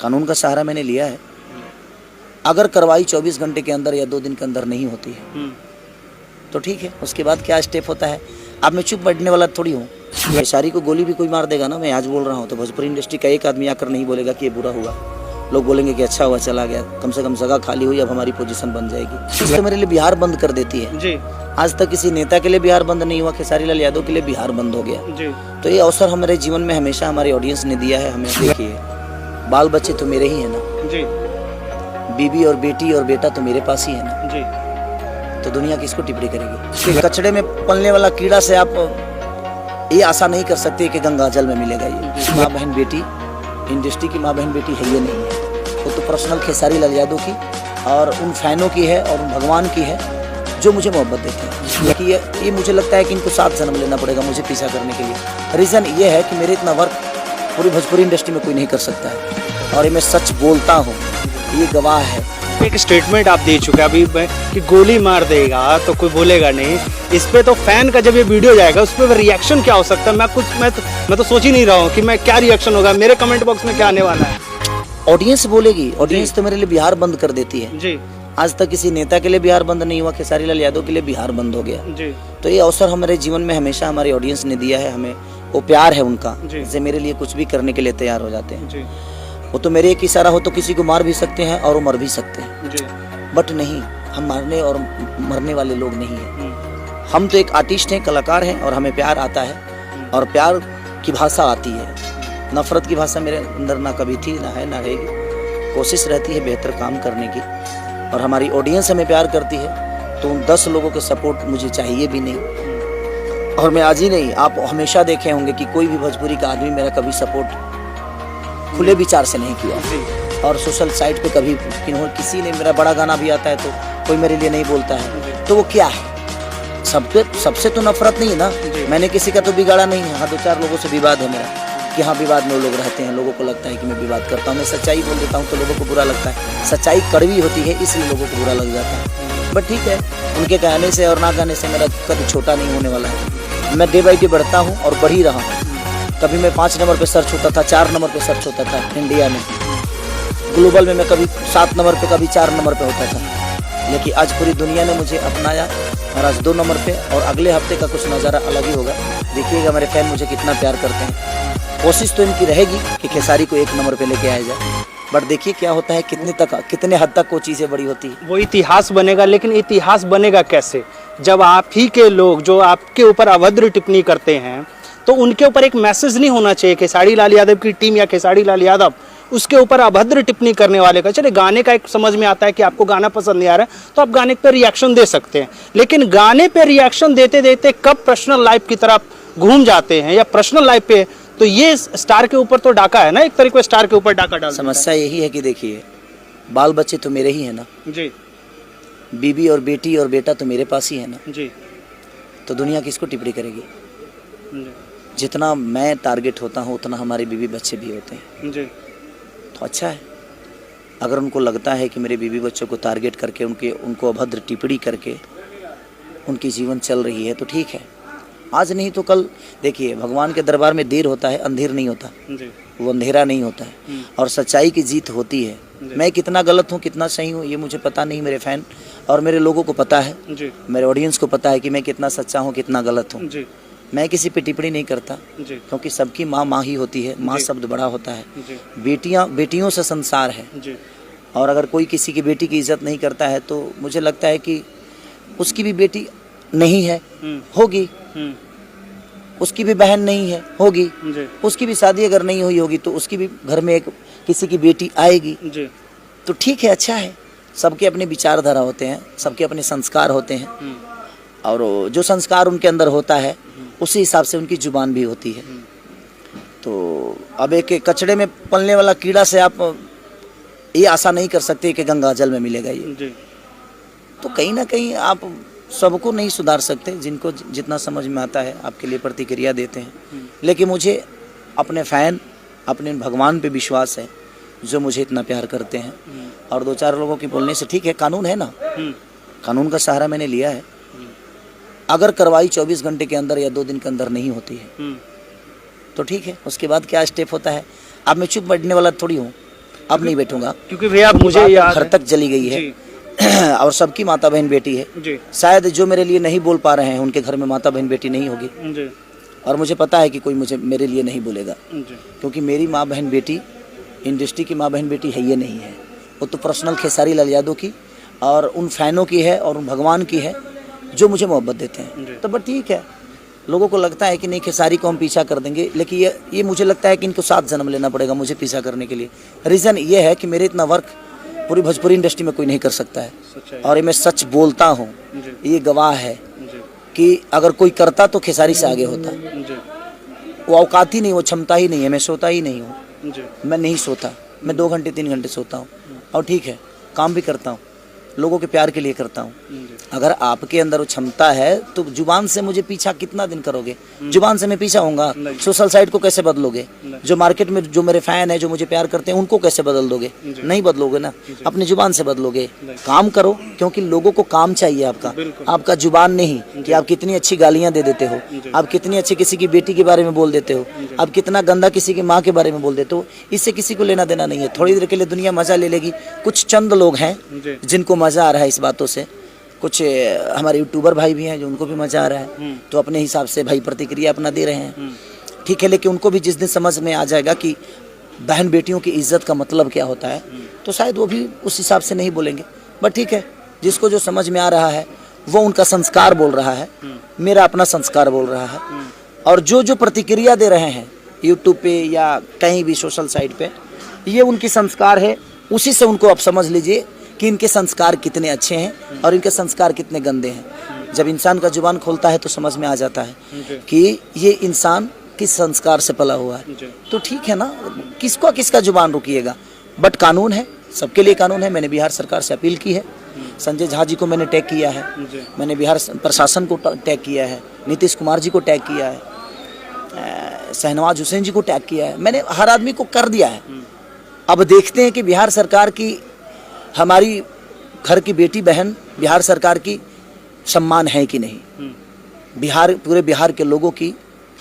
कानून का सहारा मैंने लिया है। अगर कार्रवाई 24 घंटे के अंदर या 2 दिन के अंदर नहीं होती है तो ठीक है, उसके बाद क्या स्टेप होता है। अब मैं चुप बैठने वाला थोड़ी हूँ। खेसारी को गोली भी कोई मार देगा ना, मैं आज बोल रहा हूँ, तो भोजपुरी इंडस्ट्री का एक आदमी आकर नहीं बोलेगा कि ये बुरा हुआ। लोग बोलेंगे कि अच्छा हुआ चला गया, कम से कम जगह खाली हुई, अब हमारी पोजीशन बन जाएगी। इससे मेरे लिए बिहार बंद कर देती है जी। आज तक किसी नेता के लिए बिहार बंद नहीं हुआ, खेसारी लाल यादव के लिए बिहार बंद हो गया जी। तो ये अवसर हमारे जीवन में हमेशा हमारी ऑडियंस ने दिया है हमें। देखिए, बाल बच्चे तो मेरे ही है ना जी, बीबी और बेटी और बेटा तो मेरे पास ही है ना जी। तो दुनिया किसको टिप्पणी करेगी। कचड़े में पलने वाला कीड़ा से आप ये आशा नहीं कर सकते कि गंगा जल में मिलेगा। ये माँ बहन बेटी, इंडस्ट्री की माँ बहन बेटी है ये नहीं है, वो तो पर्सनल खेसारी लाल यादव की और उन फैनों की है और उन भगवान की है जो मुझे मोहब्बत देते हैं। कि ये मुझे लगता है कि इनको 7 जन्म लेना पड़ेगा मुझे पीछा करने के लिए। रीज़न ये है कि मेरे इतना वर्क पूरी भोजपुरी इंडस्ट्री में कोई नहीं कर सकता है और ये मैं सच बोलता हूँ, ये गवाह है। एक स्टेटमेंट आप दे चुके हैं अभी कि गोली मार देगा तो कोई बोलेगा नहीं। इस पे तो फैन का जब ये वीडियो जाएगा उस पर रिएक्शन क्या हो सकता है, मैं तो सोच ही नहीं रहा हूँ कि मैं क्या रिएक्शन होगा, मेरे कमेंट बॉक्स में क्या आने वाला है। ऑडियंस बोलेगी, ऑडियंस तो मेरे लिए बिहार बंद कर देती है जी। आज तक किसी नेता के लिए बिहार बंद नहीं हुआ, खेसारी लाल यादव के लिए बिहार बंद हो गया जी। तो ये अवसर हमारे जीवन में हमेशा हमारी ऑडियंस ने दिया है हमें, वो प्यार है उनका, जैसे मेरे लिए कुछ भी करने के लिए तैयार हो जाते हैं जी। वो तो मेरे एक इशारा हो तो किसी को मार भी सकते हैं और वो मर भी सकते हैं जी। बट नहीं, हम मारने और मरने वाले लोग नहीं हैं। हम तो एक आर्टिस्ट हैं, कलाकार हैं और हमें प्यार आता है और प्यार की भाषा आती है। नफरत की भाषा मेरे अंदर ना कभी थी, ना है, ना रहेगी। कोशिश रहती है बेहतर काम करने की और हमारी ऑडियंस हमें प्यार करती है तो उन 10 लोगों के सपोर्ट मुझे चाहिए भी नहीं। और मैं आज ही नहीं, आप हमेशा देखे होंगे कि कोई भी भोजपुरी का आदमी मेरा कभी सपोर्ट खुले विचार से नहीं किया और सोशल साइट पे कभी किसी ने, मेरा बड़ा गाना भी आता है तो कोई मेरे लिए नहीं बोलता है, तो वो क्या है। सबसे तो नफरत नहीं है ना, मैंने किसी का तो बिगाड़ा नहीं है। हाँ, 2-4 लोगों से विवाद है मेरा कि हाँ, विवाद में वो लोग रहते हैं, लोगों को लगता है कि मैं विवाद करता हूँ। मैं सच्चाई बोल देता हूँ तो लोगों को बुरा लगता है। सच्चाई कड़वी होती है इसलिए लोगों को बुरा लग जाता है। बट ठीक है, उनके कहने से और ना कहने से मेरा कभी छोटा नहीं होने वाला है। मैं डे बाई डे बढ़ता हूँ और बढ़ ही रहा हूँ। कभी मैं 5 नंबर पे सर्च होता था, 4 नंबर पे सर्च होता था इंडिया में, ग्लोबल में मैं कभी 7 नंबर पे, कभी 4 नंबर पे होता था। लेकिन आज पूरी दुनिया ने मुझे अपनाया और आज 2 नंबर पे, और अगले हफ्ते का कुछ नज़ारा अलग ही होगा। देखिएगा मेरे फैन मुझे कितना प्यार करते हैं। कोशिश तो इनकी रहेगी कि खेसारी को 1 नंबर पे लेके आया जाए, बट देखिए क्या होता है, कितने हद तक वो चीज़ें बड़ी होती है। वो इतिहास बनेगा, लेकिन इतिहास बनेगा कैसे जब आप ही के लोग जो आपके ऊपर अभद्र टिप्पणी करते हैं तो उनके ऊपर एक मैसेज नहीं होना चाहिए। खेसारी लाल यादव की टीम या खेसारी लाल यादव उसके ऊपर अभद्र टिप्पणी करने वाले का, चले गाने का एक समझ में आता है कि आपको गाना पसंद नहीं आ रहा है तो आप गाने पर रिएक्शन दे सकते हैं, लेकिन गाने पे रिएक्शन देते देते कब पर्सनल लाइफ की तरफ घूम जाते हैं या पर्सनल लाइफ पे, तो ये स्टार के ऊपर तो डाका है ना, एक तरीके स्टार के ऊपर डाका डाल। समस्या यही है कि देखिए, बाल बच्चे तो मेरे ही है ना जी, बीबी और बेटी और बेटा तो मेरे पास ही है ना जी। तो दुनिया किसको टिप्पणी करेगी जी। जितना मैं टारगेट होता हूँ उतना हमारे बीवी बच्चे भी होते हैं जी। तो अच्छा है, अगर उनको लगता है कि मेरे बीवी बच्चों को टारगेट करके उनको अभद्र टिप्पणी करके उनकी जीवन चल रही है तो ठीक है। आज नहीं तो कल देखिए, भगवान के दरबार में देर होता है, अंधेर नहीं होता जी। वो अंधेरा नहीं होता है और सच्चाई की जीत होती है। मैं कितना गलत हूँ कितना सही हूँ ये मुझे पता नहीं, मेरे फैन और मेरे लोगों को पता है जी। मेरे ऑडियंस को पता है कि मैं कितना सच्चा हूँ कितना गलत हूँ। मैं किसी पे टिप्पणी नहीं करता क्योंकि सबकी माँ माँ ही होती है। माँ शब्द बड़ा होता है, बेटियों से संसार है और अगर कोई किसी की बेटी की इज्जत नहीं करता है तो मुझे लगता है कि उसकी भी बेटी नहीं है, होगी, उसकी भी बहन नहीं है, होगी, उसकी भी शादी अगर नहीं हुई होगी तो उसकी भी घर में एक किसी की बेटी आएगी तो ठीक है, अच्छा है। सबके अपने विचारधारा होते हैं, सबके अपने संस्कार होते हैं और जो संस्कार उनके अंदर होता है उसी हिसाब से उनकी जुबान भी होती है। तो अब एक कचड़े में पलने वाला कीड़ा से आप ये आशा नहीं कर सकते कि गंगा जल में मिलेगा ये। तो कहीं ना कहीं आप सबको नहीं सुधार सकते, जिनको जितना समझ में आता है आपके लिए प्रतिक्रिया देते हैं। लेकिन मुझे अपने फैन, अपने भगवान पे विश्वास है जो मुझे इतना प्यार करते हैं और 2-4 लोगों के बोलने से ठीक है, कानून है ना, कानून का सहारा मैंने लिया है। अगर कार्रवाई 24 घंटे के अंदर या 2 दिन के अंदर नहीं होती है तो ठीक है, उसके बाद क्या स्टेप होता है। अब मैं चुप बैठने वाला थोड़ी हूँ, अब नहीं बैठूंगा, क्योंकि भैया मुझे याद घर तक चली गई है और सबकी माता बहन बेटी है। शायद जो मेरे लिए नहीं बोल पा रहे हैं उनके घर में माता बहन बेटी नहीं होगी, और मुझे पता है कि कोई मुझे मेरे लिए नहीं बोलेगा, क्योंकि मेरी माँ बहन बेटी इंडस्ट्री की माँ बहन बेटी है ये नहीं है, वो तो पर्सनल खेसारी लाल यादव की और उन फैनों की है और उन भगवान की है जो मुझे मोहब्बत देते हैं। तो बट ठीक है, लोगों को लगता है कि नहीं खेसारी को हम पीछा कर देंगे, लेकिन ये मुझे लगता है कि इनको 7 जन्म लेना पड़ेगा मुझे पीछा करने के लिए। रीज़न ये है कि मेरे इतना वर्क पूरी भोजपुरी इंडस्ट्री में कोई नहीं कर सकता है, और ये मैं सच बोलता हूँ, ये गवाह है कि अगर कोई करता तो खेसारी से आगे होता। वो औकात ही नहीं, वो क्षमता ही नहीं है, मैं सोता ही नहीं हूँ, मैं नहीं सोता, मैं 2 घंटे 3 घंटे सोता हूँ, और ठीक है काम भी करता हूँ, लोगों के प्यार के लिए करता हूँ। अगर आपके अंदर वो क्षमता है तो जुबान से मुझे पीछा कितना दिन करोगे? जुबान से मैं पीछा होऊंगा, सोशल साइट को कैसे बदलोगे? जो मार्केट में जो मेरे फैन है, जो मुझे प्यार करते हैं, उनको कैसे बदल दोगे? नहीं बदलोगे ना, अपनी जुबान से बदलोगे। काम करो, क्योंकि लोगों को काम चाहिए आपका जुबान नहीं कि आप कितनी अच्छी गालियां दे देते हो, आप कितनी अच्छी किसी की बेटी के बारे में बोल देते हो, आप कितना गंदा किसी की माँ के बारे में बोल देते हो। इससे किसी को लेना देना नहीं है। थोड़ी देर के लिए दुनिया मजा ले लेगी, कुछ चंद लोग हैं जिनको मजा आ रहा है इस बातों से, कुछ हमारे यूट्यूबर भाई भी हैं जो उनको भी मजा आ रहा है, तो अपने हिसाब से भाई प्रतिक्रिया अपना दे रहे हैं, ठीक है। लेकिन उनको भी जिस दिन समझ में आ जाएगा कि बहन बेटियों की इज्जत का मतलब क्या होता है, तो शायद वो भी उस हिसाब से नहीं बोलेंगे। बट ठीक है, जिसको जो समझ में आ रहा है वो उनका संस्कार बोल रहा है, मेरा अपना संस्कार बोल रहा है। और जो प्रतिक्रिया दे रहे हैं यूट्यूब पे या कहीं भी सोशल साइट पे, ये उनकी संस्कार है, उसी से उनको आप समझ लीजिए कि इनके संस्कार कितने अच्छे हैं और इनके संस्कार कितने गंदे हैं। जब इंसान का जुबान खोलता है तो समझ में आ जाता है कि ये इंसान किस संस्कार से पला हुआ है। तो ठीक है ना, किसका जुबान रुकिएगा। बट कानून है, सबके लिए कानून है। मैंने बिहार सरकार से अपील की है, संजय झा जी को मैंने टैग किया है, मैंने बिहार प्रशासन को टैग किया है, नीतीश कुमार जी को टैग किया है, शहनवाज हुसैन जी को टैग किया है, मैंने हर आदमी को कर दिया है। अब देखते हैं कि बिहार सरकार की, हमारी घर की बेटी बहन बिहार सरकार की सम्मान है कि नहीं, पूरे बिहार के लोगों की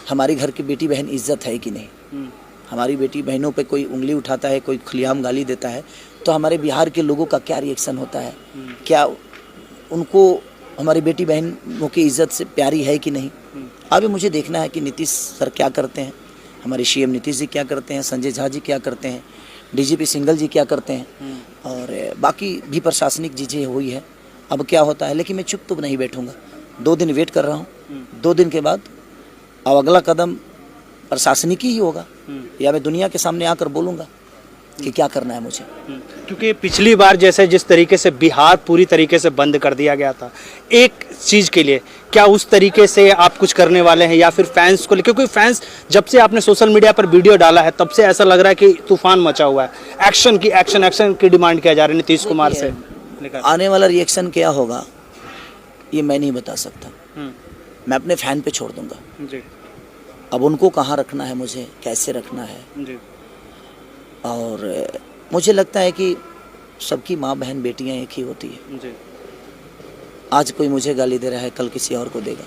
हमारी घर की बेटी बहन इज्जत है कि नहीं। हमारी बेटी बहनों पे कोई उंगली उठाता है, कोई खुलेआम गाली देता है, तो हमारे बिहार के लोगों का क्या रिएक्शन होता है? क्या उनको हमारी बेटी बहनों की इज्जत से प्यारी है कि नहीं? अभी मुझे देखना है कि नीतीश सर क्या करते हैं, हमारे सीएम नीतीश जी क्या करते हैं, संजय झा जी क्या करते हैं, डीजीपी सिंघल जी क्या करते हैं, और बाकी भी प्रशासनिक चीज़ें हुई है। अब क्या होता है, लेकिन मैं चुप तो नहीं बैठूंगा। 2 दिन वेट कर रहा हूँ, 2 दिन के बाद अब अगला कदम प्रशासनिक ही होगा, या मैं दुनिया के सामने आकर बोलूँगा कि क्या करना है मुझे। क्योंकि पिछली बार जैसे जिस तरीके से बिहार पूरी तरीके से बंद कर दिया गया था एक चीज़ के लिए, क्या उस तरीके से आप कुछ करने वाले हैं या फिर फैंस को? क्योंकि फैंस, जब से आपने सोशल मीडिया पर वीडियो डाला है तब से ऐसा लग रहा है कि तूफान मचा हुआ है, एक्शन की डिमांड किया जा रहा है नीतीश कुमार से। आने वाला रिएक्शन क्या होगा ये मैं नहीं बता सकता, मैं अपने फैन पे छोड़ दूंगा। अब उनको कहाँ रखना है, मुझे कैसे रखना है। और मुझे लगता है कि सबकी माँ बहन बेटियाँ एक ही होती है। आज कोई मुझे गाली दे रहा है, कल किसी और को देगा,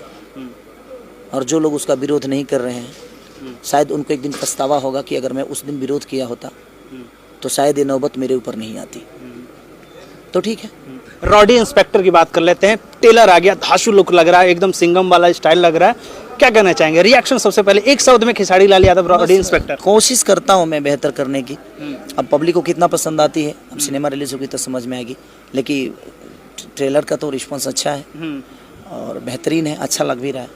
और जो लोग उसका विरोध नहीं कर रहे हैं शायद उनको एक दिन पछतावा होगा कि अगर मैं उस दिन विरोध किया होता तो शायद ये नौबत मेरे ऊपर नहीं आती। तो ठीक है, रॉडी इंस्पेक्टर की बात कर लेते हैं। टेलर आ गया, धांसू लुक लग रहा है, एकदम सिंघम वाला स्टाइल लग रहा है, क्या कहना चाहेंगे? रिएक्शन सबसे पहले एक शब्द में, खेसारी लाल यादव रॉडी इंस्पेक्टर। कोशिश करता हूँ मैं बेहतर करने की। अब पब्लिक को कितना पसंद आती है, अब सिनेमा रिलीज होगी तो समझ में आएगी, लेकिन ट्रेलर का तो रिस्पॉन्स अच्छा है और बेहतरीन है, अच्छा लग भी रहा है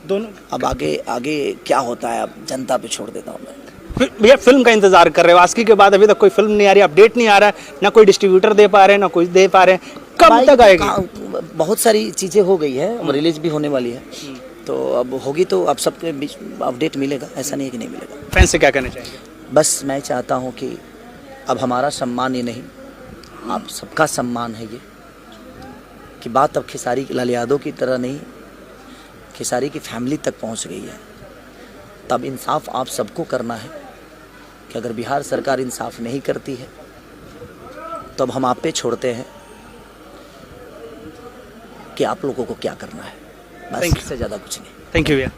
दोनों। अब आगे क्या होता है अब जनता पे छोड़ देता हूँ मैं। भैया फिल्म का इंतजार कर रहे हो, आस्की के बाद अभी तक कोई फिल्म नहीं आ रही, अपडेट नहीं आ रहा है, ना कोई डिस्ट्रीब्यूटर दे पा रहे हैं, ना कुछ दे पा रहे हैं, कब तक आएगी? बहुत सारी चीज़ें हो गई है, रिलीज भी होने वाली है, तो अब होगी तो आप सबके बीच अपडेट मिलेगा, ऐसा नहीं है कि नहीं मिलेगा। फैंस से क्या कहना चाहिए? बस मैं चाहता हूँ कि अब हमारा सम्मान ये नहीं, आप सबका सम्मान है ये, कि बात अब खेसारी लाल यादव की तरह नहीं, खेसारी की फैमिली तक पहुँच गई है। तब इंसाफ आप सबको करना है कि अगर बिहार सरकार इंसाफ नहीं करती है तो अब हम आप पे छोड़ते हैं कि आप लोगों को क्या करना है, बस इससे ज़्यादा कुछ नहीं। थैंक यू भैया।